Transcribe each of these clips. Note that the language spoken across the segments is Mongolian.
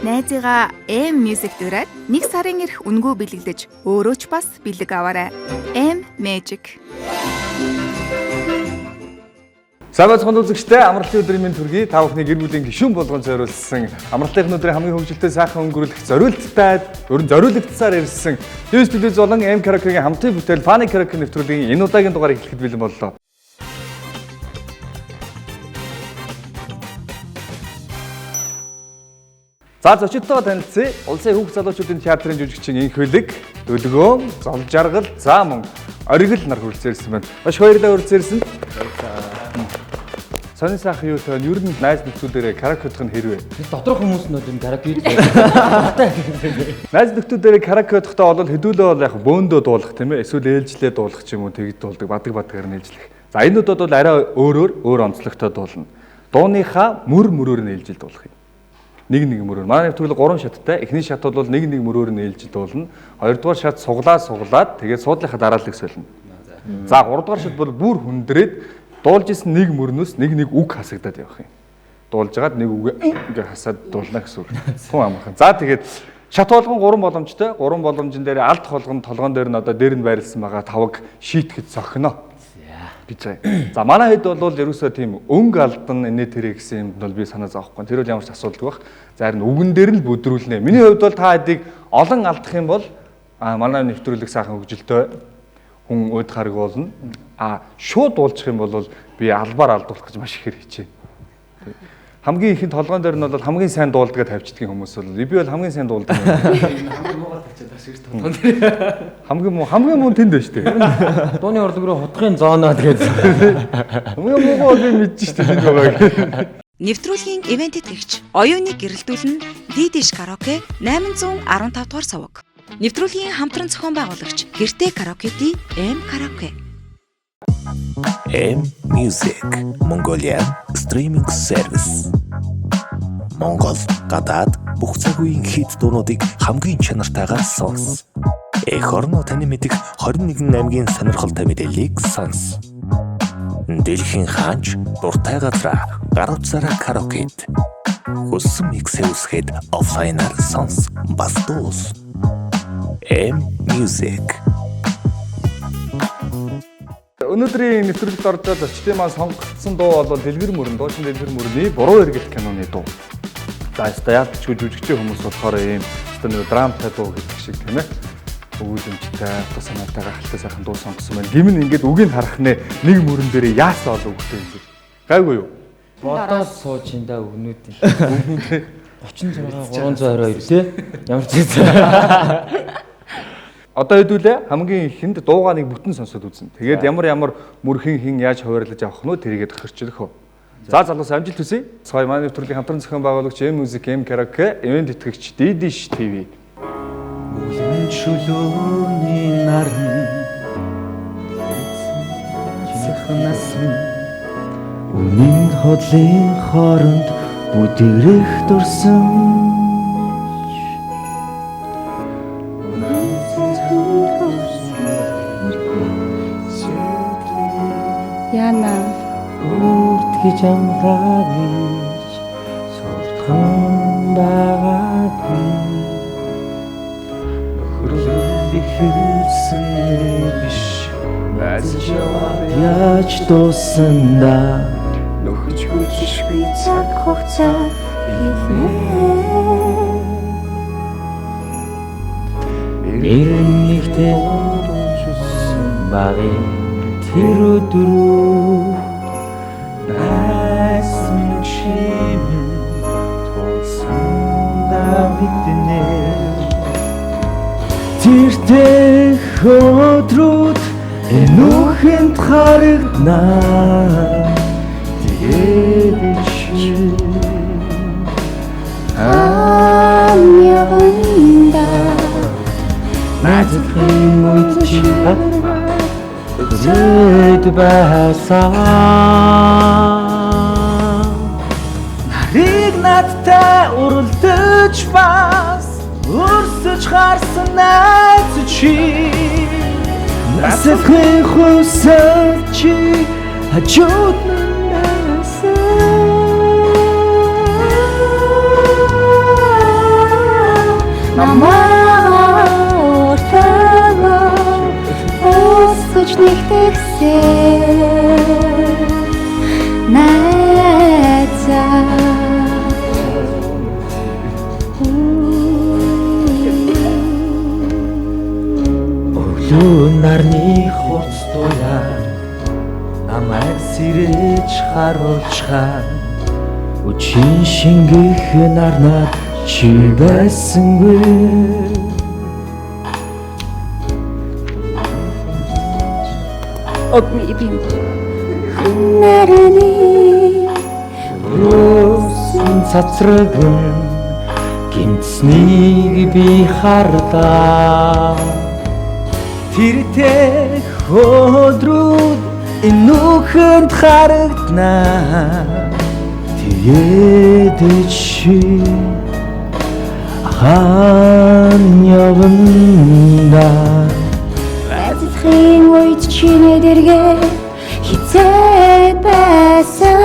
Найзыгаа M Music дураад 1 сарын ирэх үнэгүй бэлгэлдэж өөрөө ч бас бэлэг аваарай. M Magic. Савцхан үзэгчтэй амралтын өдрийн мэнд хүргэе. Та бүхний гэр бүлийн гишүүн болгон зориулсан амралтын өдрийн хамгийн хөгжилтэй сайхан өнгөрүүлэх зориулттай зориулагдсаар ирсэн News Studios болон M Karaoke-гийн хамтын бүтээл Funny Karaoke нэвтрүүлгийн энэ удаагийн дугаарыг эхлэхэд бэлэн боллоо. За зочдтойгоо танилцъя. Улсын хүүхд залуучуудын театрын жүжигчин Инх Бэлэг, Дөлгөөн, Зол Жаргал, за мөн Оргил нар хүрэлцээрсэн байна. Маш баярлалаа хүрэлцээрсэн. Сонин сайхан юу тань ер нь найз нөхдүүдээрээ караокедох нь хэрвээ. Доторх хүмүүс нь энэ караокед байдаг. Найз нөхдүүдээрээ караокедохдоо бол хэдүүлээ бол яг бөөндөө дуулах тийм ээ. Эсвэл ээлжлээ дуулах ч юм уу тэгж дуулдаг, бадаг нээлжлэх. За энэ удаад бол арай өөр онцлогтой дуулна. Дууныхаа мөрөөр нь ээлжил дуулах юм. Нэг мөрөөр. Манай нэвтрүүлэг 3 шаттай. Эхний шат бол нэг мөрөөр нь ээлжил дуулна. Хоёрдугаар шат суглаад тэгээд суудлынхаа дарааллыг солино. За гуравдугаар шат бол бүр хүндрээд дуулж исэн нэг мөрнөөс нэг үг хасагдаад явах юм. Дуулж агаад нэг үгээ ингээ хасаад дуулна гэсэн үг. Хүн амархан. За тэгээд шат болгон 3 боломжтой. 3 боломжин дээр алт холгон толгоон дээр нь одоо дээр нь байрлсан байгаа тавг шийтгэж зохино. Гэж байна. За манай хэд бол ерөөсөө тийм өнгө алдан инээ тэрэ гэсэн юмд бол би санаа зовхгүй. Тэр бол ямар ч асуудалгүй байх. За харин үгэн дээр нь бүдрүүлнэ. Миний хувьд бол та хэдийг олон алдах юм бол манай нэвтрүүлэг сайхан хөгжилтэй хүн өд харгуулна. Шууд уулчих юм бол би албаар алдуулах гэж маш ихээр хичээ. Хамгийн ихэнд толгоон дээр нь бол хамгийн сайн дуулдаг тавьчихдаг хүмүүс бол би бол хамгийн сайн дуулдаг. Хамгийн муугаар тавьчихад бас гэж толгоон дээр. Хамгийн муу тэнд байж тээ. Дууны орлого руу хотхын зооноо тэгээд. Хамгийн муугаа би мэдэж штэ тэнд байгаа. Нэвтрүүлгийн ивент тэтгэгч оюуныг гэрэлтүүлэн Дидиш караоке 815 дугаар суваг. Нэвтрүүлгийн хамтран зохион байгуулагч Гэртэй караокети M Karaoke. M Music Mongolia Streaming Service. Монгол, гадаад бүх цаг үеийн хит дуунуудыг хамгийн чанартайгаар сонс. Эх орно таны мэдих 21 аймгийн сонирхолтой мэдээллийг сонс. Дэлхийн хаанч дуртай газраа гар утсаараа караокед. Хүссэн миксээ үсгээд офлайнаар сонс. Бас дуус. M Music. Өнөөдрийн нэвтрүүлэгт орж байгаа зочдын маань сонгогдсон дуу бол Дэлгэр мөрөн, Дуучин Дэлгэр мөрөний Буруу эргэл киноны дуу. За яалтчгүй жүжигчтэй хүмүүс болохоор ийм нэг драмтай дуу гэдэг шиг тийм ээ. Өгүүлэмжтэй, авто санаатайгаа халтай сайхан дуу сонгосон байна. Гимн ингээд үгийг харах нэ нэг мөрөн дээр яасан ол өгөхтэй юм. Гайгүй юу? Бодоод сууж энэ да өгнүүд юм. 36 322 тий? Ямар ч зүйл. Одоо хэдүүлээ хамгийн ихэнд дуугаа нэг бүтэн сонсоод үзэн. Тэгээд ямар мөрхин хин яаж хуваарлаж авах нь тэрийгээ тохирчлох уу. За залуус амжилт хүсье. Цай манай нэвтрүүлгийн хамтран зохион байгуулагч M Music M Karaoke, ивент тэтгэгч Didish TV. Үлэн чөлөөний наран цэхнас үнэн хотлын хооронд бүдэрэх дурсан Яна үртгэж амгавич суртхан байгаагүй нөхрөл ихэлсэн биш байж яаж дуусандаа нөхөж хүчгүй цаг хугацаа нэгтэй багын тэр өдрөө найсан чимэн тулсан давитнээ тэртэх өдрүүд энүүхэнд харагданаа тэгээд чи амьяанда найзын үед чи зэд байсан нарыг надтай уралдаж бас өрсөж харсан найз чи насахын хусад чи хажууд намайг өөртөө өсөж нэгтгэсэн найзаа Өглөө нарны хурц туяа намайг сэрэж харуулчаа Үчин шингэх нарнад чи байсангүй нарны Рөсөн цацрагэн гимтснийг би харлаа Тэртэй хөдрүүд энэ нүхэнд харагднаа Тэгээд чи хаан явна Эцгийн үед чиний дэргээ хизээд байсан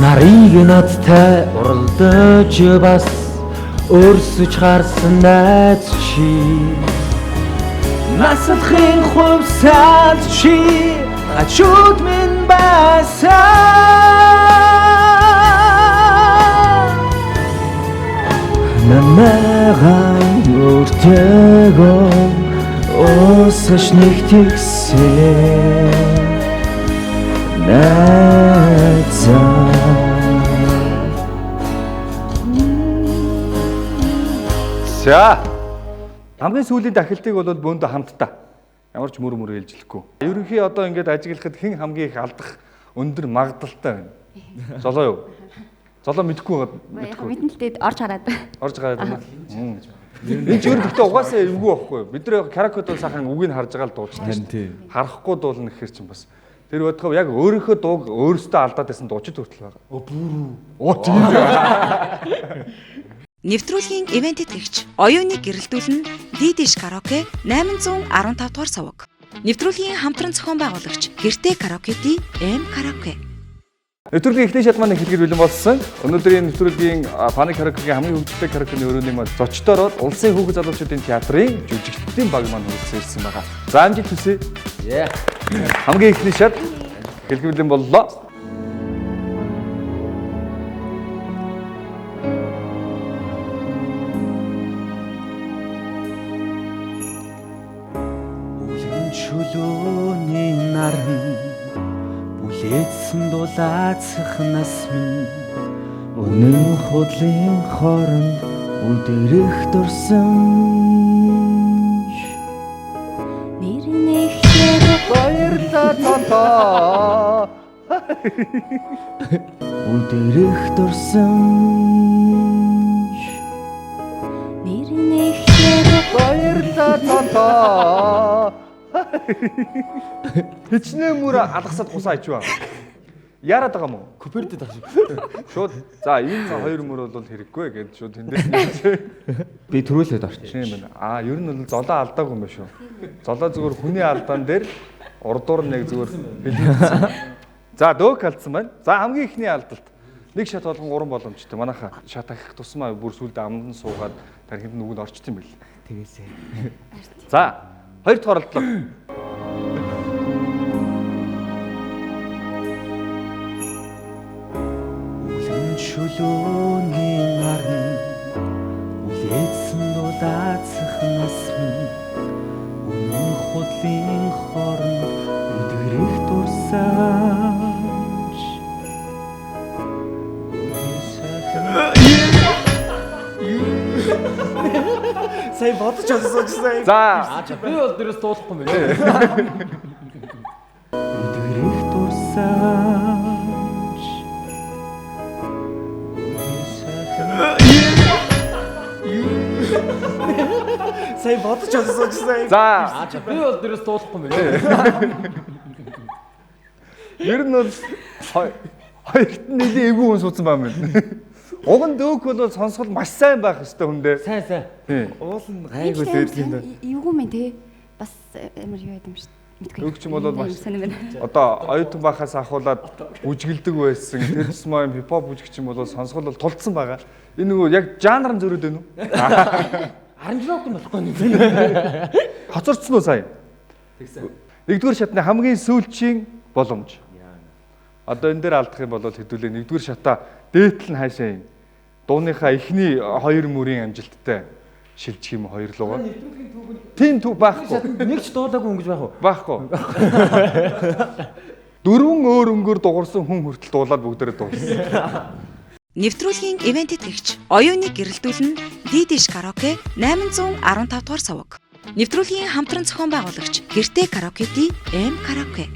Нарыг надтай уралдаж бас өрсөж харсан найз чи Насалхын хувьсаад чи ачууд минь байсан Намайг өөртөө өсөж нэгтгэсэн найзаа За. Хамгийн сүүлийн дахилтыг бол бөөндө хамтдаа. Ямар ч мөр ээлжлэхгүй. Ерөнхий одоо ингээд ажиглахад хэн хамгийн их алдах өндөр магадлалтай байна. Золоо юу? Золоо мэдхгүй байгаа. Мэднэлтэд орж хараад Орж гараад байна. Энэ ч өөр гэхдээ угаасаа эвгүй байхгүй. Бид нэр каракод сайхан үгийг харж байгаа л дуучдаг шүү дээ. Харахгүй дуулна гэхэр чинь бас. Тэр бодхоо яг өөрийнхөө дууг өөрөөсөө алдаад байсан дуучид хүртэл байгаа. Оо тийм. Нэвтрүүлгийн ивент тэтгэгч оюуныг гэрэлтүүлэн Дидиш караоке 815 дугаар суваг. Нэвтрүүлгийн хамтран зохион байгуулагч Гэртээ караокети М караоке. Нэвтрүүлгийн эхний шатманы хэлгэр бэлэн болсон. Өнөөдрийн нэвтрүүлгийн Паник караокегийн хамгийн хөгжөлтэй караокены өрөөний маань зочдоор бол Улсын хүүхэд залуучуудын театрын жүжигчдийн баг маань хүрэлцэн ирсэн байгаа. За амжилт хүсье. Хамгийн эхний шат хэлгэр бэлэн боллоо. Чулууны наран бүлээдсэн дулаацах нас минь Үнэн худлын хооронд бүдэрэх дурсан нэрнэхээр Баярлалаа. бүдэрэх дурсан нэрнэхээр Баярлалаа. Хичнээн мөр алгасаад гусаа ичвэ. Яарад байгаа мó? Купердэд ах шиг. Шууд за энэ хоёр мөр бол хэрэггүй гэд шууд тэндээс Би төрүүлээд орчих. тийм байна. Ер нь бол золоо алдаагүй юм байна шүү. Золоо зүгээр хүний алдаан дээр урдуур нэг зүгээр бэлэнсэн. За дөök алдсан байна. За хамгийн ихний алдалт. Нэг шат болгон 3 боломжтой. Манайха шат ахих тусмаа бүр сүлд амдан суугаад тархинд нүгэнд орчт юм байл. Тэгээсээ. За хоёр дахь оролдлого. Чулууны наран бүлээдсэн дулаацах нас минь Үнэн худлын хооронд бүдэрэх дурсан Сая бодож олсон ч сая. За Би бол дээрээс дуулахгүй юм байна. Бүдэрэх дурсан Сая бодож олсон ч сая. за Би бол дээрээс дуулахгүй юм байна. ер нь бол хоёрт нь нэлийн эвгүй хүн суудсан баа мэн. Уг нь дөök бол сонсгол маш сайн байх ёстой хүн дээ. Сайн. Тийм. Уул нь гайгүй дээд юм даа. эвгүй мэн те бас амар юу яд юм шүү. Өгч юм бол маш сонирм. одоо оюутан байхаас ахуулаад үжиглдэг байсан. Тэр тусмаа хипхоп үжигч юм бол сонсгол бол тулцсан байгаа. Энэ нөгөө яг жанр нь зөрөөд байна уу? Аранжировк нь болохгүй нэг. Хоцорцсон уу сая? Тэгсэн. Нэгдүгээр шатны хамгийн сүүлчийн боломж. Одоо энэ дээр алдах юм бол хэдүүлээ нэгдүгээр шатаа дээтэл нь хаашаа юм. Дууныхаа эхний 2 мөрийн амжилттай шилжих юм 2 лугаар. Тийм төв байхгүй. Нэг ч дуулаагүй ингэж байх уу? Байхгүй. 4 өөр өнгөөр дуурсан хүн хүртэл дуулаад бүгдээрээ дуурсан. Нэвтрүүлгийн ивент тэтгэгч оюуныг гэрэлтүүлэн Дидиш караоке 815 дугаар суваг. Нэвтрүүлгийн хамтран зохион байгуулагч Гэртээ караоке-ди M караоке.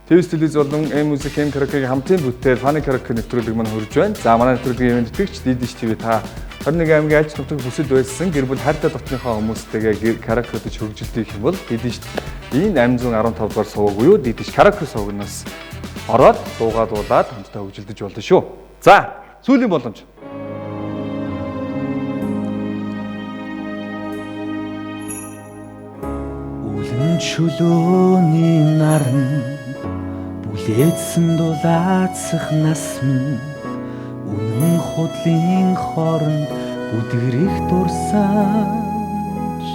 ТV телевиз болон M-Music M караокегийн хамтын бүтээл Funny караоке нэвтрүүлэг маань хурж байна. За манай нэвтрүүлгийн ивент тэтгэгч Дидиш TV та 21 аймгийн айлч нутаг бүсэд байсан гэр бүл хайртай дотныхоо хүмүүстэйгээ караокед хөгжилтэй их юм бол Дидиш энэ 815 дугаар суваг буюу Дидиш караоке сувагнаас ороод дуугаа дуулаад хамтдаа хөгжилдөж болно шүү. За сүүлийн боломж. Үлэн чөлөөний наран бүлээдсэн дулаацах нас минь үнэн худлын хооронд бүдгэрэх дурсамж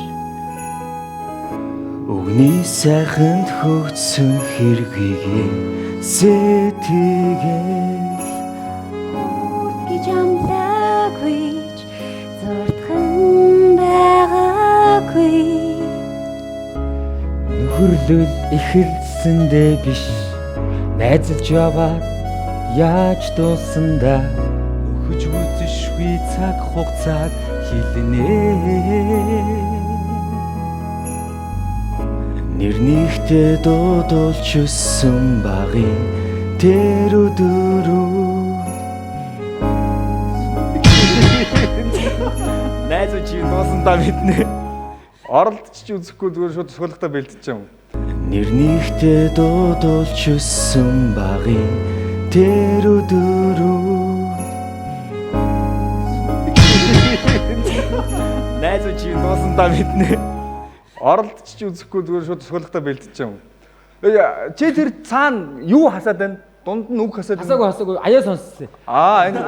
Өгний сайханд хөгжсөн хэргийг сэтгэл Гэж амлаагүйч зурдхан байгаагүй. Нөхөрлөл эхэлсэндээ биш. Найзалж яваад яаж дуусандаа нөхөж үзэшгүй цаг хугацааг хилнэ нэрнийхтэй дуудулж өссөн багын тэр өдрөө Найзуу чи дуусандаа мэднэ. Оролдож чи үзэхгүй зүгээр шууд суулгатаа бэлдэж юм. нэрнийхтэй дуудулж өссөн багын тэр өдрөө Найзуу чи дуусандаа мэднэ. Оролдож чи үзэхгүй зүгээр шууд суулгатаа бэлдэж юм. Чи тэр цаана юу хасаад байна? Дунд нь үг хасаад байна. хасаагүй аяа сонссон. Энэ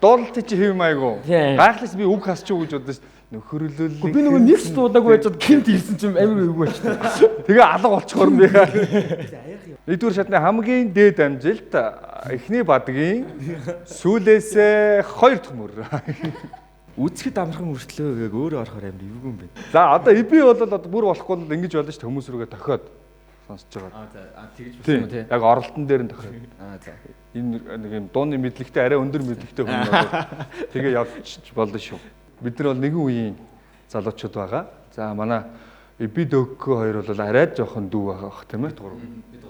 дуулалтыг чи хэв майгуу. Тийм. Гайхлаас би үг хасчих уу гэж бодсон ш. Нөхөрлөл. Би нөгөө нэг ч дуудаагүй байж гинт ирсэн чим амир үгүй болчихсон. Тэгээ алга болчихор юм бэ. Нэгдүгээр шатны хамгийн дээд амжилт эхний бадгийн сүүлээсээ 2 дахь мөр. Үзэхэд амархан мөртлөө гээг өөрөө орохоор амир эвгүй юм байна. За одоо эби бол одоо бүр болохгүй л ингэж болно шүү дээ хүмүүс рүүгээ тохиод сонсож байгаа. Тэгж Тийм. Яг оролтон дээр нь тохиод. За. Энэ нэг юм дууны мэдлэгтэй арай өндөр мэдлэгтэй хүн бол тэгээ явж болно шүү. Бид нар бол нэгэн үеийн залуучууд байгаа. За манай эби дөггөө хоёр бол арай жоохон дүү байгаа бах тийм ээ.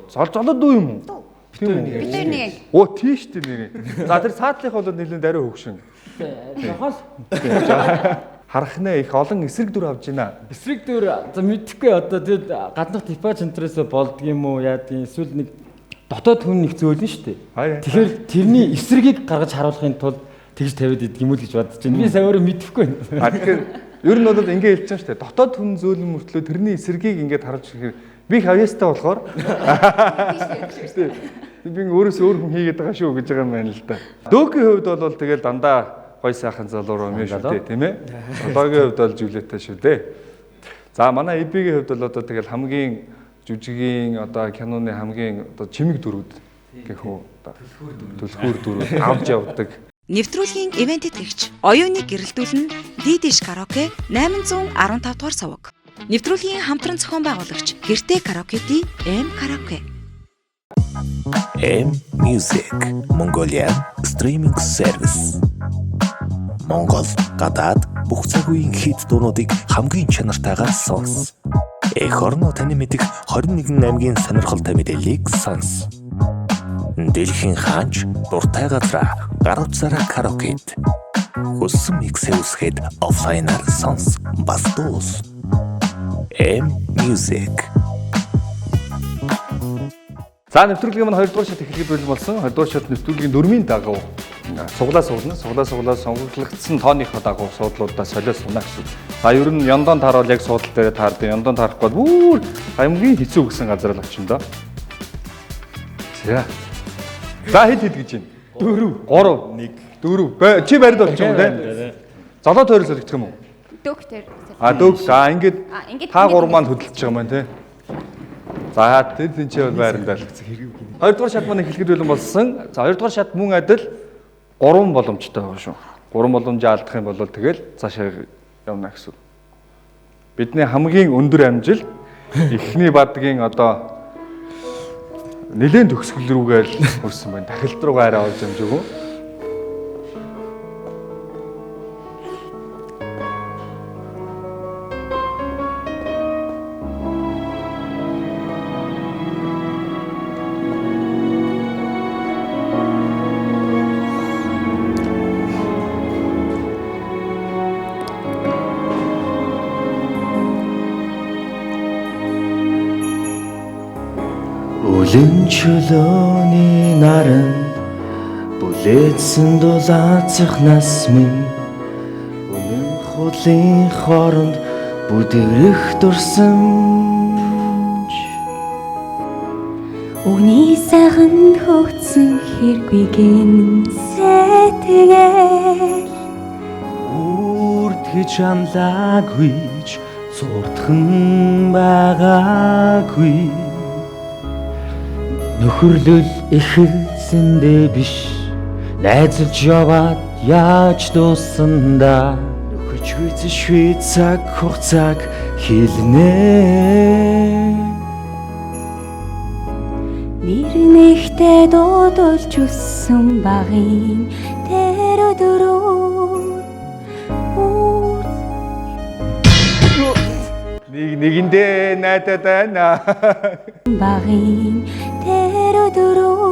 Золзолоо дүү юм уу? Тийм үү. Бид нар нэг Оо тийш тийм нэрээ. За тэр саадлих бол нэлээд арай хөгшин. Жохол Харах нэ их олон эсрэг дүр авж байна. эсрэг дөр за мэдхгүй одоо тэр гаднах типа центрээс болдго юм уу яадгийн эсвэл нэг дотоод хүн нэг зөөлнө шүү дээ. Тэгэхээр тэрний эсрэгийг гаргаж харуулахын тулд тэгж тавиад идэг юм уу гэж бодож байна. Би сая өөрөө мэдэхгүй байна. Тэгэхээр ер нь бол ингэ хэлж байгаа шүү дээ. Дотоод хүн зөөлөн мөртлөө тэрний эсрэгийг ингээд харуулж ирэхээр би хавьяастай болохоор би өөрөөсөө өөр хүн хийгээд байгаа шүү гэж байгаа юм байна л да. Дөөгийн хувьд бол тэгэл дандаа гой сайхан залуу руу юм шүү дээ, тийм ээ. Одоогийн хувьд бол Жулиетай шүү дээ. За манай эбигийн хувьд бол одоо тэгэл хамгийн жүжигийн одоо киноны хамгийн одоо чимэг дүрүүд гэх үү төлхөр дүрүүд авч явдаг. Нэвтрүүлгийн ивент тэтгэгч оюуныг гэрэлтүүлэн Дидиш караоке 815 дугаар суваг. Нэвтрүүлгийн хамтран зохион байгуулагч Гэртээ караоке-ди M караоке. M-Music Mongolia Streaming Service Монгол, гадаад бүх цаг үеийн хит дуунуудыг хамгийн чанартайгаар сонс. Эх орно таны мэдих 21 аймгийн сонирхолтой мэдээллийг сонс. Дэлхийн хаач дуртай газраа гар утсаараа караокед. Хүссэн миксээ үсгээд офлайнаар сонс. Бас дуус. M-Music. За нэвтрүүлгийн маань 2 дугаар шат эхлэх бэлэн болсон. 2 дугаар шат нэвтрүүлгийн 4-ийн дагуу суглаа сонгогдсон тооныхоо дагуу суудлуудаа солиос сунаа гэсэн. За ер нь Ёндон тааруул яг суудал дээр таардаг. Ёндон таарахгүй бүр хамгийн хэцүү гэсэн газар л очино доо. За. За хэд гэж байна? 4 3 1 4 чи барьд болчих юм те. Золоо тойрол солигдох юм уу? Дөх тэр. Дөг. За ингээд ингээд та гурав маань хөдөлж байгаа юм байна те. За тэр чи байрандаа л хэрэг. Хоёрдугаар шат маань эхлэхэд бэлэн болсон. За хоёрдугаар шат мөн адил 3 боломжтой байгаа шүү. 3 боломжийг алдах юм бол тэгэл цаашаа явна гэсэн. Бидний хамгийн өндөр амжилт эхний бадгийн одоо нэлээд төгсгөл рүүгээ л хүрсэн байна. Тахилт руугаа арай олж амжаагүй. Үлэн чөлөөний наранд бүлээдсэн дулаацах нас минь үнэн хуулийн хооронд бүдэрэх дурсамж Үний сайхан хөгцсөн хэргүй гин сэтгэл үрдгэж амлаагүйч зурдхан байгаагүй нөхөрлөл ихэлсэндээ биш найзалж яваад яаж дуусандаа нөхөж үйзэшгүй цаг хугацааг хэлнэ Нэрнэхтэй дуудулж өссөн багын тэр өдрөө Нэгэндээ найдаад байна. багын тэр өдрөө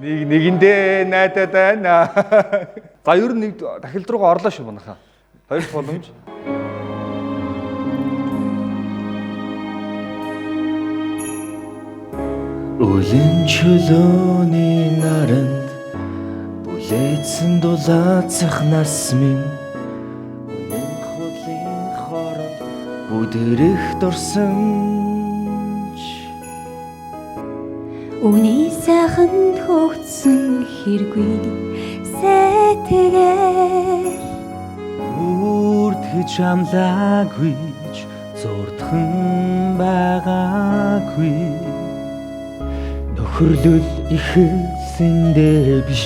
Нэгэндээ найдаад байна. За ер нь нэг тахилт руугаа орлоо шүү манайхаа. Хоёр боломж. Үлэн чөлөөний наранд бүлээдсэн дулаацах нас минь үнэн хуулийн хооронд бүдэрэх дурсамж Үний сайхан хөгцсөн хэргүй сэтгэл үрдгэж амлаагүйч зурдхан байгаагүй нөхөрлөл ихэлсэндээ биш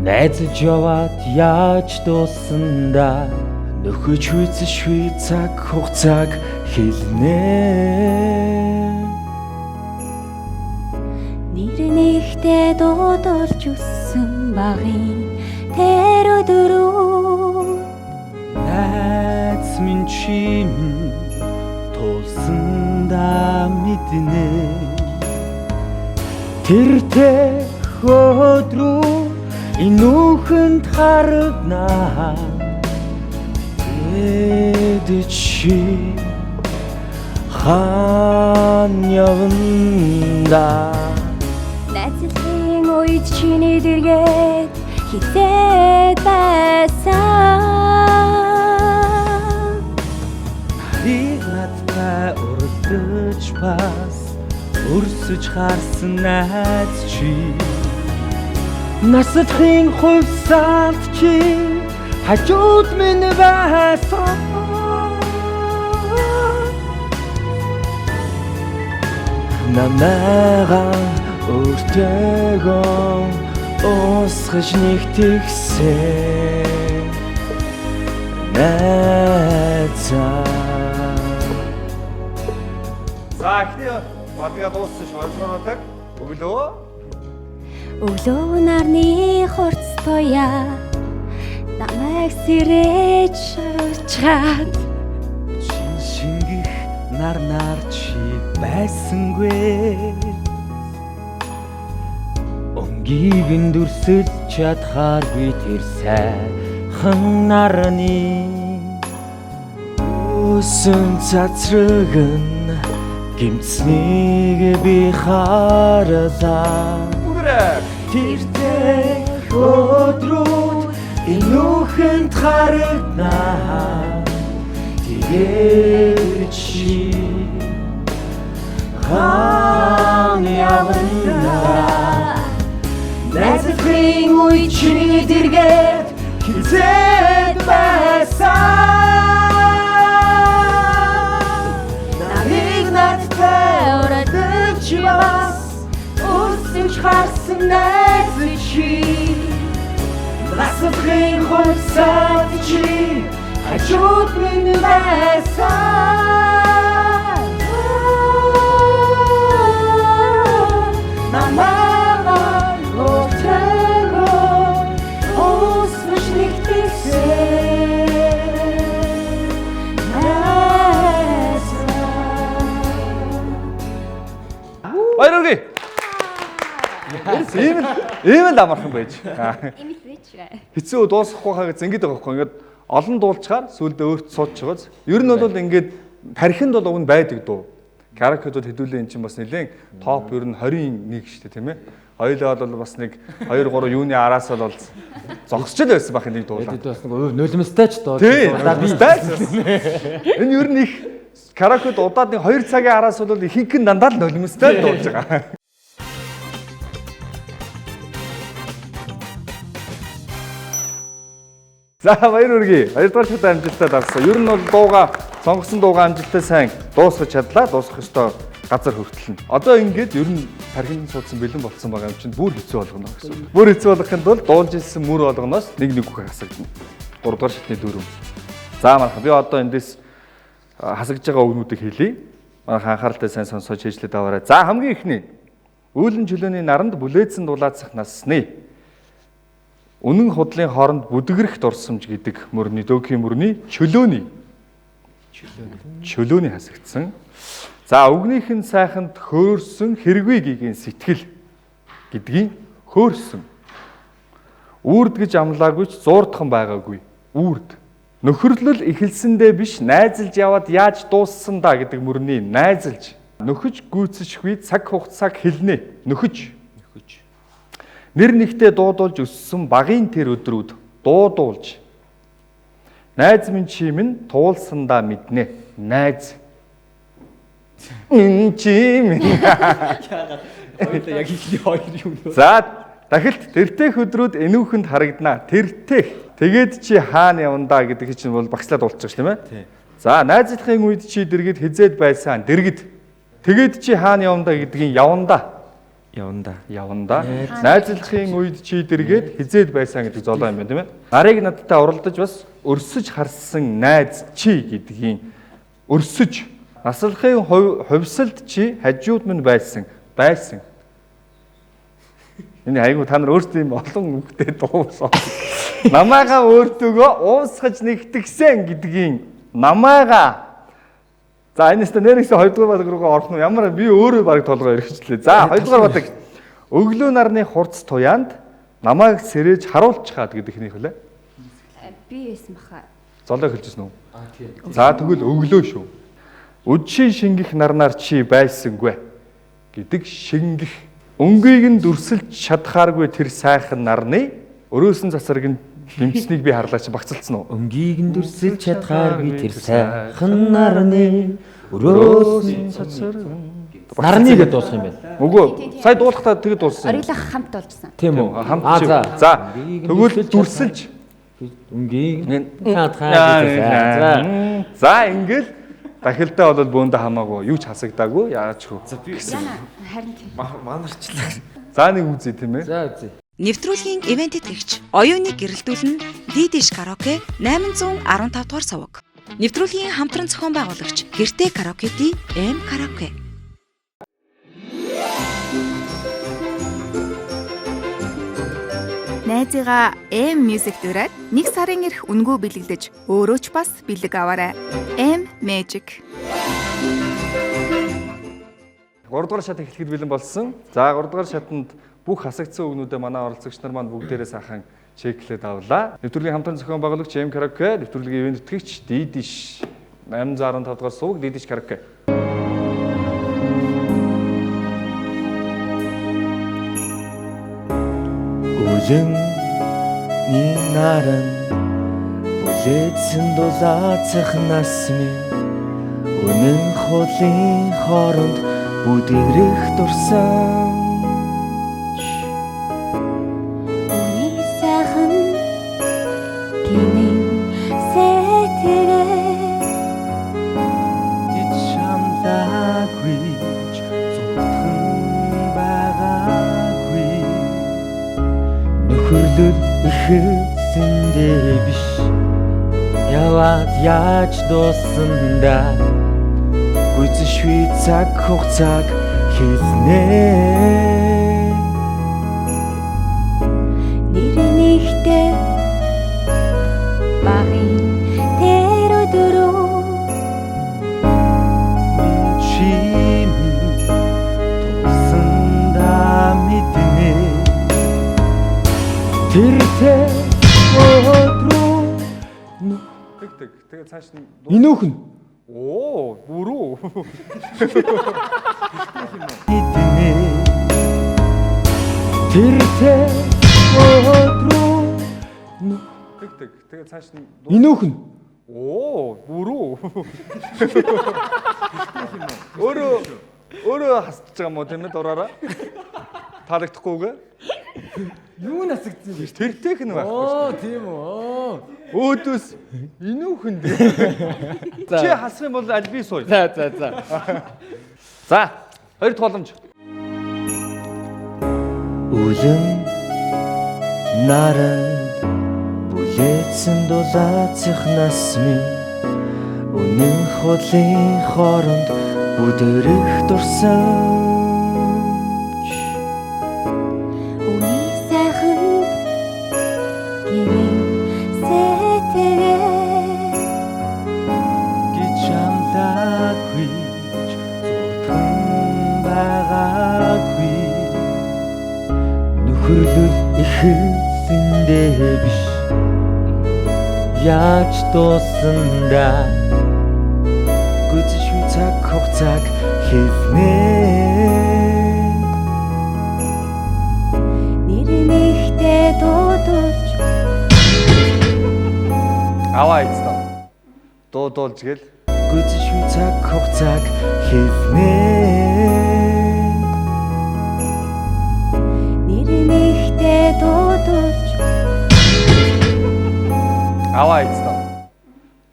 найзалж яваад яаж дуусандаа нөхөж үйзэшгүй цаг хугацааг хэлнэ Нэрнэхтэй дуудулж өссөн багын тэр өдрөө найз минь чи минь тулсандаа мэднэ тэртэй өдрөө энэ нүхэнд харагнаа эдчи хан явна Найзлын үед чиний дэргээд хитээд байсан би надтай урдж бас өрсөж харсан найз чи насны хувьсаад чи хажууд минь байсан намайгаа өөртөөгөө усгаж нэгтгэсэн найзаа За ихний бадгаа дууссан шүү. Ойлгоноодаг. Өглөө. Өглөө нарны хурц тоя намайг сэрэж шарчаад шингэх нар чи байсангүй өнгийг дүрсэлж чадхааргүй тэр сайхан нарны өсөн цацрагн гимцнийг би харлаа Бүгрээ. тэртэй өдрүүд нэгэнт харагдана тэгээд чи явна Найзлахын үе чиний дэргээд хизээд байсан Намиг надтай ураадаг чи бас Өсөж харсан найз чи Найзлахын хөлсөд чи хажууд минь байсан Намайг лоцроо Өсөж Баярлалаа. Ийм л амархан байж. Имэл байж. Хэцүү дуусахгүй хаа гэж ингэж байгаа байхгүй. Ингээд олон дуулчаар сүүлдээ өөрт суудж байгааз. Ер нь бол ингээд тархинд бол уг нь байдаг дуу. Каракедод хэдүүлээ эн чинь бас нэлээд топ ер нь 21 шүү дээ тийм ээ. Хоёулаа бол бас нэг 2 3 юуны араас бол зогсож л байсан бах нэг дуулаа. Тэд бас нэг нулимстай ч доо. Тийм. Энэ ер нь их каракед удаад нэг 2 цагийн араас бол ихэнх нь дандаа л нулимстай дуулж байгаа. За баяр үргээ. 2 дугаар шат амжилттай давсан. Ер нь бол дууга сонгосон дууга амжилттай сайн дуусгаж чадлаа. Дуусгах ёстой газар хүртэлнэ. Одоо ингээд ер нь тархинд суудсан бэлэн болцсон байгаа юм чинь бүр хэцүү болгоно гэсэн. Бүр хэцүү болгохын тулд дуулж ирсэн мөр болгоноос нэг үхэх хасагдана. 3 дугаар шатны дөрөв. За манайха би одоо эндээс хасагдж байгаа үгнүүдийг хэлье. Манайха анхааралтай сайн сонсож хийжлээд аваарай. За хамгийн ихний үүлэн чөлөөний наранд бүлээдсэн дулаацах насны үнэн худлын хооронд бүдгэрэх дурсамж гэдэг мөрний дөөгхийн мөрний чөлөөний хасагдсан. За үгнийх нь сайханд хөөрсөн хэрэггүй гигийн сэтгэл гэдгийн хөөрсөн. Үрд гэж амлаагүй ч зуурдхан байгаагүй. Үрд. Нөхөрлөл эхэлсэндээ биш найзалж яваад яаж дууссан да гэдэг мөрний найзалж. Нөхөж гүйцэшгүй цаг хугацааг хэлнэ. Нөхөж. Нэр нэгтээ дуудуулж өссөн багийн тэр өдрүүд дуудуулж. Найз минь чи минь туулсандаа мэднэ. Найз. Чи минь. Яг ихний хоёр юм. За дахилт тэртех өдрүүд энүүхэнд харагдана. Тэртех. Тэгээд чи хаана явандаа гэдэг чинь бол багслаад уулчих шүү дээ, тийм ээ. За найзлахын үед чи дэргэд хизээд байсан. Дэргэд. Тэгээд чи хаана явандаа гэдгийг явандаа. Найзлахын үед чи дэргээд хизээд байсан гэдэг золоо юм байна, тийм ээ. Нарыг надтай уралдаж бас өрсөж харсан найз чи гэдгийн өрсөж. Наслахын хувьсалд чи хажууд минь байсан. Энэ айгу та нар өөрсдөө юм олон үгтэй дуусаа. Намайгаа өөртөөгөө уусгаж нэгтгсэн гэдгийн намайгаа. За энэс та нэрээсээ 2 дугаар баг руугаа орох нь ямар би өөрөө баг толгой эргэжлээ. За 2 дугаар баг өглөө нарны хурц туяанд намайг сэрэж харуулчихад гэдэг нөх үлээ. Би байсан баха. Золоо хэлжсэн үү? Тийм. За тэгвэл өглөө шүү. Үдшийн шингэх нарнаар чи байсангүй гэдэг шингэх өнгийг нь дүрсэлж чадхааргүй тэр сайхан нарны өрөөсөн засарг нь гимцнийг би харлаа чи багцалцсан уу? Өнгийг нь дүрсэлж чадхааргүй тэр сайхан нарны өрөөсөн засарг нарны гэдээ дуусах юм байна. Үгүй сая дуулахтаа тэгээд дууссан. Ориглах хамт олжсан. Тийм үү? Хамт. За тэгвэл дүрсэлж өнгийг чадхааргүй. За ингээл дахилдаа бол бөөндө хамаагүй юу ч хасагдаагүй яач хөө. Харин тийм. Манарчлаа. За нэг үзье тийм ээ. За үзье. Нэвтрүүлгийн ивент тэтгэгч оюуныг гэрэлтүүлэн Дидиш караоке 815 дугаар суваг. Нэвтрүүлгийн хамтран зохион байгуулагч Гэртээ караокети М караоке. Найзыгаа M Music дураад 1 сарын ирэх үнгүй бэлэгдэж өөрөө ч бас бэлэг аваарай. M Magic. 3 дугаар шат эхлэхэд бэлэн болсон. За 3 дугаар шатанд бүх хасагдсан үгнүүдээ манай оролцогч нар маань бүгдээрээ сайхан чеклээд авлаа. Нэвтрүүлгийн хамтран зохион байгуулагч М караоке, нэвтрүүлгийн ивент тэтгэгч Дидиш 815 дугаар суваг Дидиш караоке. Уулын наран Бүлээдсэн дулаацах нас минь үнэн хуулийн хооронд бүдэрэх дурсан. Үний сайхан гинэн сэтгэл Гэж шамлаагүй ч зүтхэн байгаагүй. Нөхөрлөл ихэсэндээ биш яваад яаж дуусандаа гүйцэшгүй цаг хугацааг хэлнэ. нэрнийхтэй багын тэр өдрөө Минь чимээ тусандаа мэднэ. Тэртэй өдрөө Тэгээ цааш нь Инөөхн. оо бүрүү. мэднэ. Тэртэй өдрөө Тэгээ цааш нь Инөөхн. оо бүрүү. Өөрөө хасчих байгаа юм уу тийм ээ дураараа? Таалагдахгүйгээ? Юу насагдсан бэ? Тэртэйх нь байхгүй шүү. Оо, тийм үү. Өөдөөс инүүхэн дээ. Чи хасах юм бол аль бий сууя. За. За, хоёр дахь боломж. Үлэн наранд бүлээдсэн дулаацах нас минь үнэн хуулийн хооронд бүдэрэх дурсан. үний сайхан гинэн сэтгэл Гэж амлаагүй ч зүтхэн байгаагүй. Нөхөрлөл ихэсэндээ биш яаж дуусандаа гүйцэшгүй цаг хугацааг хэлнэ. нэрнийхтэй дуудулж Аваа ийцтэй. Дуудуулж гэл. Гүйцэшгүй цаг хугацааг хэлнэ. нэрнийхтэй дуудулж Аваа ийцтэй.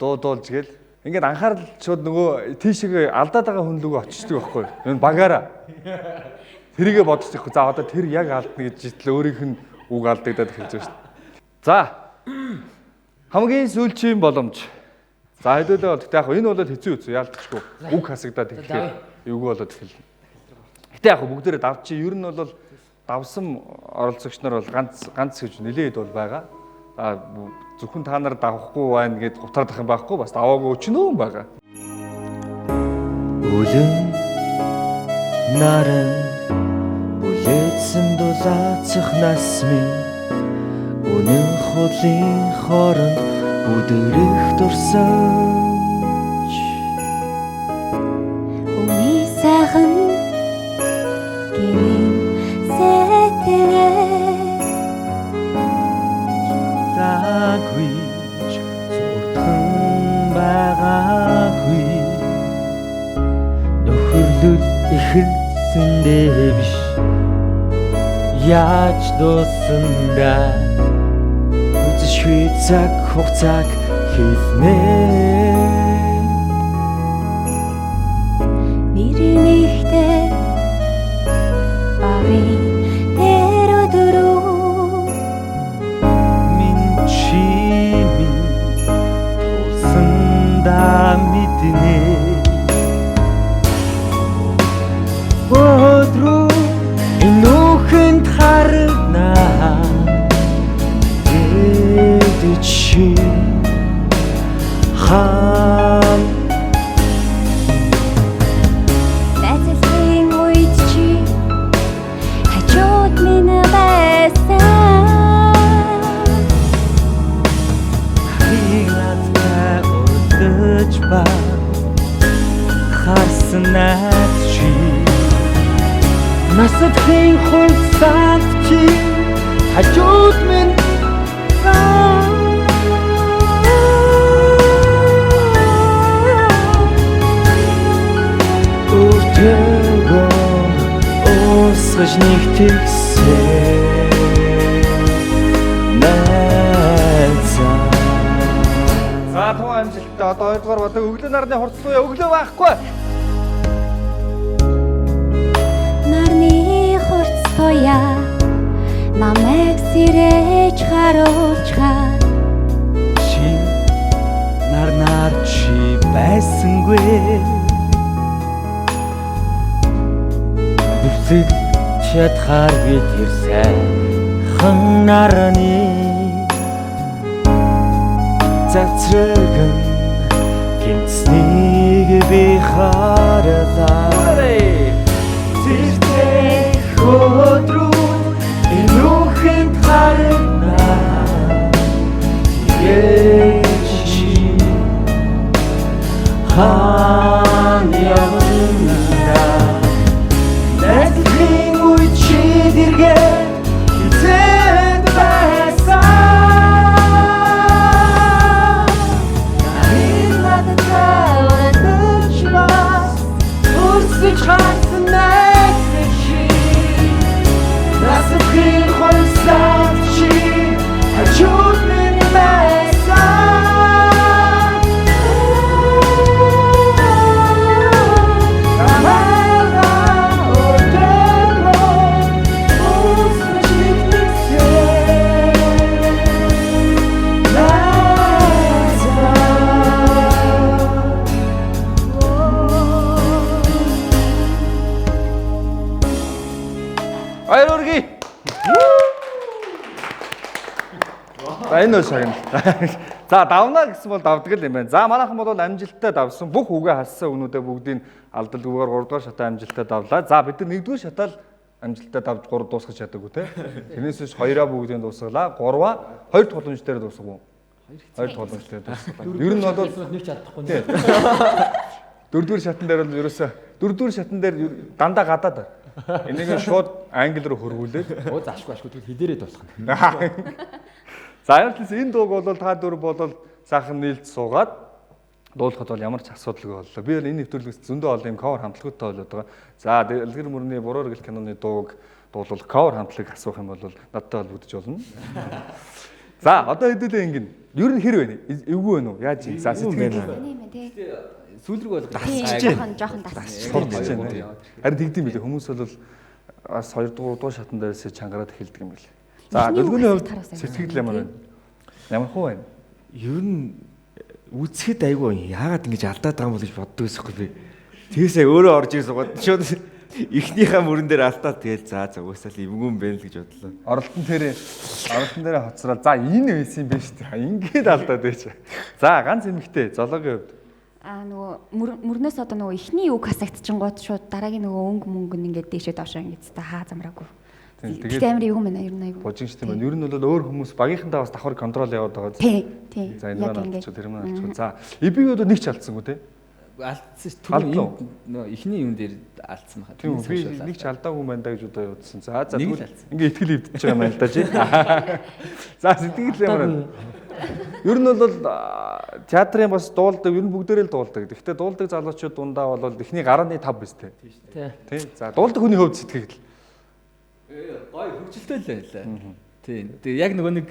Дуудуулж гэл. Ингээд анхаарал шууд нөгөө тийшээ алдаад байгаа хүн лүгөө очиждаг байхгүй. Энэ багаараа. Тэрийгэ бодчихгүй. За одоо тэр яг алдна гэж житэл өөрийнх нь үг алдагдаад эхэлж байгаа шүү дээ. За. Хамгийн сүүлчийн боломж. За хэдүүлээ бол тэгтээ яг энэ бол хэцүү хэцүү яалтчгүй. Үг хасагдаад эхлэхээр эвгүй болоод эхэлнэ. Гэтэ яг бүгдээрээ давчи ер нь бол давсан оролцогч нар бол ганц гэж нэлээд бол байгаа. А зөвхөн та нар давахгүй байна гэд гутардах юм байхгүй бас даваагүй өчнөө байгаа. Үлэн наранд бүлээдсэн дулаацах нас минь үнэн хуулийн хооронд бүдэрэх дурсан. үний сайхан гинэн сэтгэл Байгаагүй ч зүтхэн байгаагүй. Нөхөрлөл ихэсэндээ биш яаж дуусандаа гүйцэшгүй цаг хугацааг хэлнэ. нэрнийхтэй багын тэр өдрөө Минь чимээ тусандаа мэднэ. Өдрөө инүүхэнд харнаа чи хам найзлын үед чи хажууд минь байсан хилаттай урдж ба харснаас чи насадхийн хулсаад чи хажууд минь гэж нэг тэгсэн найзаа. За тун амжилттай одоо 2 дугаар бодог өглөө нарны хурцлуу өглөө байхгүй. Нарны хурцлууя намайг сэрэж харуулчаа. Чи нарнаар чи байсангүй. Бүсэд чадхаар би тэр сайхан нарны цацраган гинцнийг би харалаа. Тэртэй хөдрүү энүүхэнд харна чи хаан явна найзлын үе чи дэргээд хизээд байсан. Нарийн надад өрөдөж бас өрсөж харсан найз чи насхийн хойсаад чи хажууд минь байсан. Баяр хүргэе. За энэ нь шагнал. За давна гэсэн бол давдаг л юм байна. За манайхан бол амжилттай давсан бүх үгээ хассан үнүүдээ бүгдийг алдалгүйгээр 3 дугаар шатаа амжилттай давлаа. За бид нар 1-р шатаал амжилттай давж 3 дуусгаж чадаагүй те. Тэрнээс биш 2-аа бүгдийг дуусгалаа. 3-аа 2 тулгамж дээр дуусгав уу? 2 тулгамж дээр дуусгалаа. Ер нь бол нэг чадахгүй. 4-р шатан дээр бол ерөөсө 4-р шатан дээр дандаа гадаад байна. Энийг шууд англи руу хөрвүүлээд Оо заашгүй тэгвэл хідээрээ дуусгах. За яалтс энэ дууг бол та дөрв бол сайхан нийлж суугаад дуулахад бол ямар ч асуудалгүй боллоо. Би энэ нэвтрүүлгээс зөндөө олон юм cover хамтлагуудтай болоод байгаа. За Дэлгэр мөрний буруур гэл киноны дууг дуулал cover хамтлаг асуух юм бол надтай холбогдож болно. За одоо хэдүүлээ ингэн. Ер нь хэр вэ? Эвгүй вэ нү? Яаж юм? За сэтгэл Сүүл рүү бол Жохон дасч. Харин тэгдэм билээ. Хүмүүс бол бас 2 дугаар шатан дээрээс чангараад эхэлдэг юм билээ. За дэлгүүрийн хувьд сэтгэл ямар байна? Ямар хөө байна? Ер нь үзэхэд айгүй яагаад ингэж алдаад байгаа юм бол гэж боддог байсан би. Тэгээсээ өөрөө орж ирсэн гоо шууд эхнийхээ мөрөн дээр алдаад тэгэл за уусаал эвгүй юм байна л гэж бодлоо. Оролтон дээр хоцрол. За энэ байсан юм биш үү? Ингээд алдаад байж. За ганц эмэгтэй зоологийн хувьд Нөгөө мөрнөөс одоо нөгөө ихний үг хасагдчихгоот шууд дараагийн нөгөө өнгө ингээд дээшээ доошоо ингээд хаа замраагүй. Тэгээд амар юм байна ер нь айгу. Божинч тийм байна. Ер нь бол өөр хүмүүс багийнхандаа бас давхар контрол яваад байгаа. Тийм. За энэ маань алцчих тэр маань алцчих. За эбигүүд нэг ч алдсангүй те. алдсан түр нөө ихний юм дээр алдсан баха. Тийм би нэг ч алдаагүй байна да гэж удаа бодсон. За тэгвэл ингээ итгэл өвдөж байгаа юм л да чи. За сэтгэл ямар байна? Ер нь бол театрын бас дуулдаг, ер нь бүгдээрээ л дуулдаг. Гэхдээ дуулдаг залуучууд дундаа бол эхний гарааны 5 биз тээ. Тийм. За дуулдаг хүний хувьд сэтгэл. Гой хөгжилтэй л байлаа. Тийм. Тэгээ яг нөгөө нэг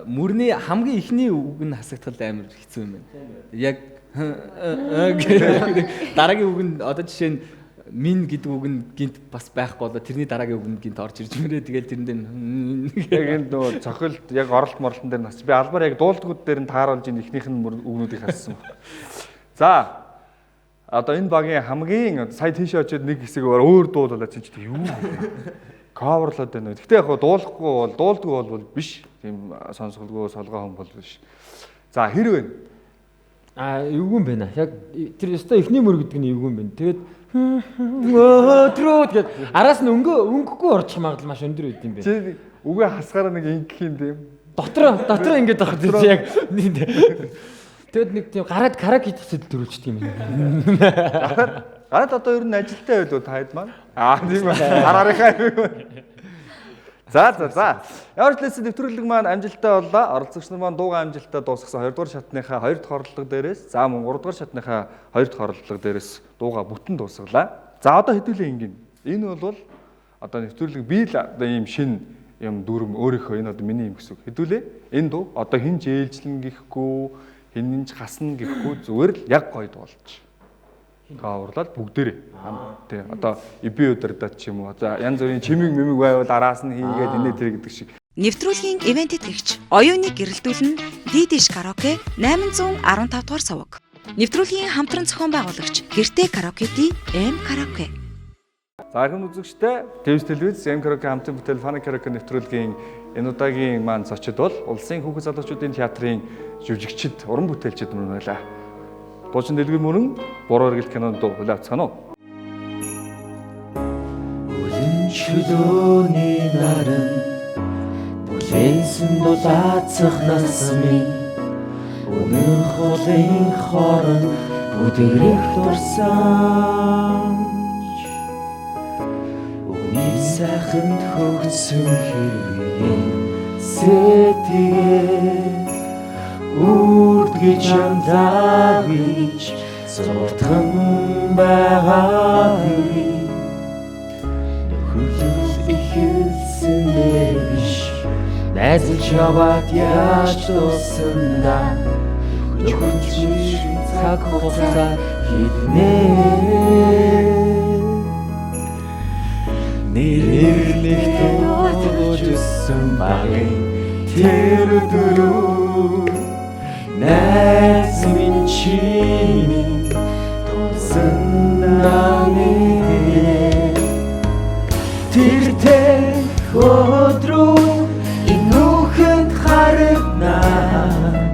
мөрний хамгийн ихний үг нь хасагдтал амар хэцүү юм байна. Яг дараагийн үг нь одоо жишээ нь мин гэдэг үг нь гинт бас байхгүй болоо тэрний дараагийн үг нь гинт орж ирж мөрөө тэгэл тэрэндээ яг энэ нөгөө цохилт яг оролт морлон дээр нас би албаар яг дуулдгууд дээр нь тааруулж ин ихнийх нь үгнүүдийг хассан. За одоо энэ багийн хамгийн сая тийшээ очиод нэг хэсэг өөр дуулуулаад чинь юу каверлоод байна. Гэхдээ яг дуулахгүй бол дуулдгүй бол биш. Тийм сонсголгүй солгоо хүн бол биш. За хэрвээ эвгүй юм байна. Яг тэр өстой ихний мөр гэдэг нь эвгүй юм байна. Тэгээд өөдрөө тэгээд араас нь өнгөхгүй орчих магадлал маш өндөр байд юм байна. Чи үгээ хасгаараа нэг ингэх юм тийм. Дотор ингэж байгаа тийм яг тэгэд нэг тийм гараад караоке төсөл төрүүлчихдэг юм байна. Гараад одоо ер нь ажилтаа байлуу таад маань. Тийм ба. Хараарихаа юм. За. Ямар ч лээс нэвтрүүлэг маань амжилттай боллоо. Оролцогч нар маань дууга амжилттай дуусгасан 2 дугаар шатныхаа 2 дахь хорлолго дээрээс за мөн 3 дугаар шатныхаа 2 дахь хорлолго дээрээс дууга бүтэн дуусгалаа. За одоо хэдүүлээ ингэн. Энэ бол одоо нэвтрүүлэг би л одоо ийм шин юм дүрм өөрийнхөө энэ одоо миний юм гэсэн үг. Хэдүүлээ энэ дуу одоо хинж ээлжлэн гэхгүй хинж хасна гэхгүй зүгээр л яг гоё дуулж. Каварлаад бүгдээрээ тий одоо иби өдөрдөд ч юм уу одоо янз бүрийн чимиг мэмиг байвал араас нь хийгээд инээ тэр гэдэг шиг. Нэвтрүүлгийн ивент тэтгэгч оюуныг гэрэлтүүлэн Дидиш караоке 815 дугаар суваг. Нэвтрүүлгийн хамтран зохион байгуулагч Гэртээ караокети M караоке. За ирхэн үзэгчдээ Твс телевиз M караоке хамтын бүтээл Фаны караоке нэвтрүүлгийн энэ удаагийн маань зочид бол улсын хүүхэд залуучуудын театрын жүжигчид, уран бүтээлчид мөн байлаа. Дуучин дэлгэр мөрөн буруу эргэлт кинонд дуу хүлээвцгаана уу? Улын чөлөөний наран бүлэнсэн дулаацах насмын өнөө холын хорон бүдэрэх дурсан үний сайханд хөгжсөн хэрвээ сэтгээ үрдгэж амдагч зуртхан байгаа нөхөрлөл ихэлсэн биш найзалж яваад яаж дуусандаа нөхөрлж цаг хугацаа хіднээ нэрлэгтэй дуулжсэн багын тэр дөрөв найз минь чиний тулсан намээ тэртэй өдрөө энэ нүхэнд харагнаа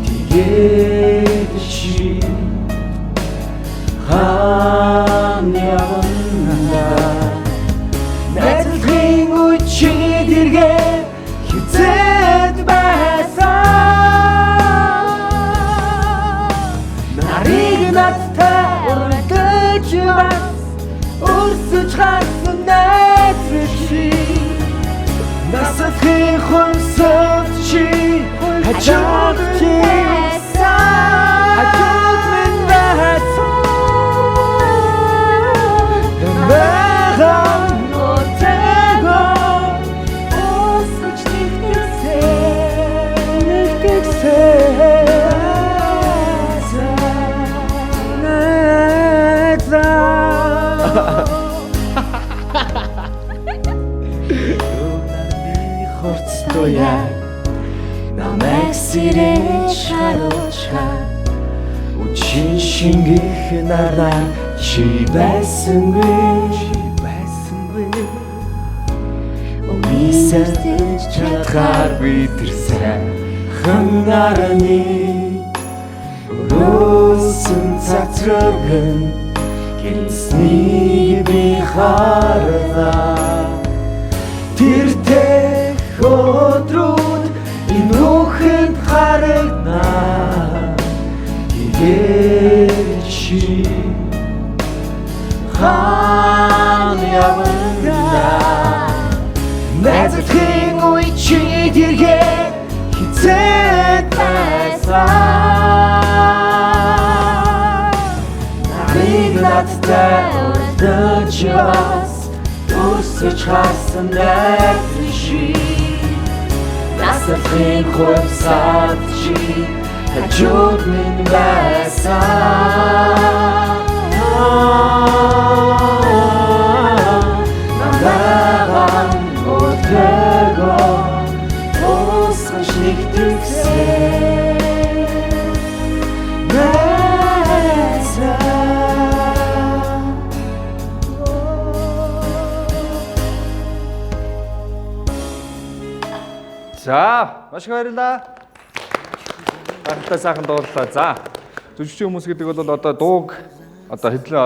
тэгээд чи хаан явна найзлахын үчи дэргээ хизээд байсан надтай урагдаж бас өрсөж харсан найзлахи насахын хонсот чи хажууд байсан хажууд минь байсан дэмбэгэн отэгэн өрсөж нэгтгсэн хорцтоя намайг сэрэж харуулчаа үчин шингэх нараа чи байсангүй өмисэж чадхааргүй тэр сайхан нараны өрөөсөн цацрагэн гинсний би харлаа тэртэй өдрүүд энэ нүхэнд харагнаа тэгээд чи хаан явна найзлахын үе чи дэргээ хизээд байсан нарыг надтай урагдаж бас өрсөж харсан найзлахи насалхын хувьсаад чи хажууд минь байсан намайг өтгөн өсгөж нэгтгсэн За, маш их баярлалаа. Гайхалтай сайхан дууллаа. За, жүжигчийн хүмүүс гэдэг бол одоо дууг одоо хэдлээ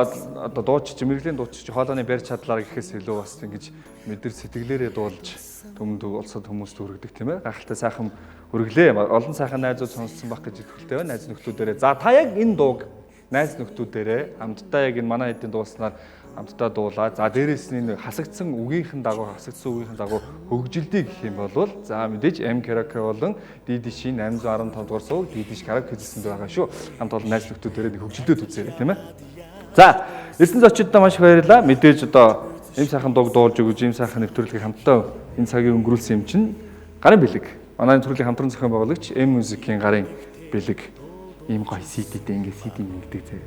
одоо дууч мэрэглийн дууч хоолойны барьж чадлаар гэхээс илүү бас ингэж мэдэр сэтгэлээрээ дуулж төмөнд улсад хүмүүст хүргэдэг тийм ээ. Гайхалтай сайхан хүргэлээ. Олон сайхан найзууд сонссон байх гэж итгэлтэй байна. Найз нөхдүүдээрээ. За, та яг энэ дууг найз нөхдүүдээрээ хамтдаа яг энэ манай хэдийн дууснаар хамтдаа дуулаа. За, дээрээс нь хасагдсан үгийнхэн дагуу хөгжилдэй гэх юм бол за мэдээж M караоке болон Дидишийн 815 дугаар суваг Дидиш караоке хэлсэн байгаа шүү. Хамт олон найз нөхдүүдээрээ хөгжилдөд үзээрэй тийм ээ. За, эрдэнэ зочдод маш их баярлалаа. Мэдээж одоо Ийм сайхан дуг дуулж өгөөж, ийм сайхан нэвтрүүлгийг хамтдаа энэ цагийг өнгөрүүлсэн юм чинь гарын бэлэг. Манай нэвтрүүлгийн хамтран зохион байгуулагч M Music-ийн гарын бэлэг. Ийм гоё CD-тэй ингээд CD нэгдэг зэ.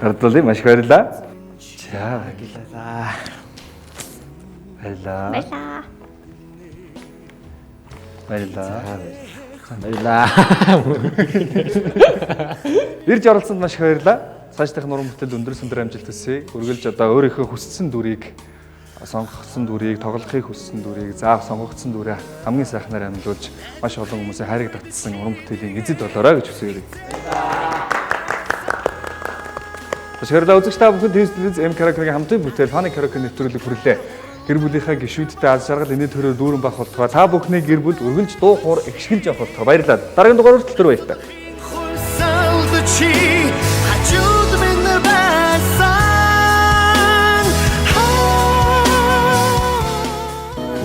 Гардуулъя, маш их баярлалаа. За, баярлалаа. Баярлалаа. Баярлалаа. Баярлаа. Ирж оролцсонд маш их баярлалаа. Цаашдах нуран бүтээл өндөр амжилт хүсье. Үргэлж одоо өөрийнхөө хүссэн дүрийг сонгогдсон дүрийг, тоглохыг хүссэн дүрийг, заах сонгогдсон дүрээ хамгийн сайхнаар амжуулж маш олон хүмүүсийн хайрыг татсан уран бүтээлийн эзэд болоорой гэж хүсье. Баярлалаа үзэгч та бүхэн Тэвс M Karaoke-гийн хамтын бүтээл Funny Karaoke нэвтрүүлэг хүрлээ. Гэр бүлийнхаа гишүүдтэй аз жаргал инээ төрөөр дүүрэн бах болтугай та бүхний гэр бүл үргэлж дуу хоор ихшгэлж явах болтугай. Баярлалаа. Дараагийн дугаараар төлөр баярлалаа.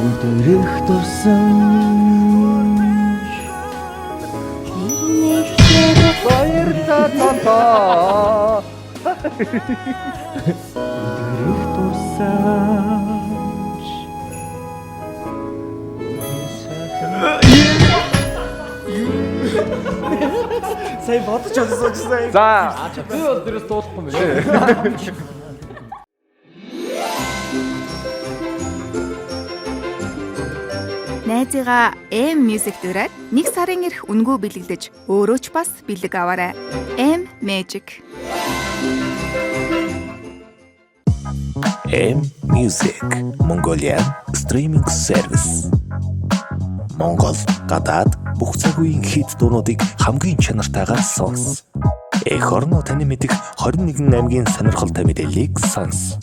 Өдөрөх дурсан Баярлалаа. өдөрөх дурсан Сайн бодож олсон ч сайн. За, Би бол дээрээс дуулахгүй юм байна. Найзыгаа M Music дураад 1 сарын ирэх үнэгүй бэлэгдэж өөрөө ч бас бэлэг аваарай. M Magic. M Music Mongolia Streaming Service. Монгол, гадаад бүх цаг үеийн хит дуунуудыг хамгийн чанартайгаар сонс. Эх орно таны мэдих 21 аймгийн сонирхолтой мэдээллийг сонс.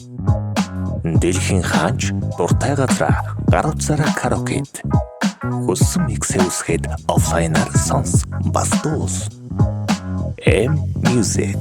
Дэлхийн хаач дуртай газраа гар утсаараа караокед. Хүссэн миксээ үсгээд офлайнаар сонс. Бас дуус. M Music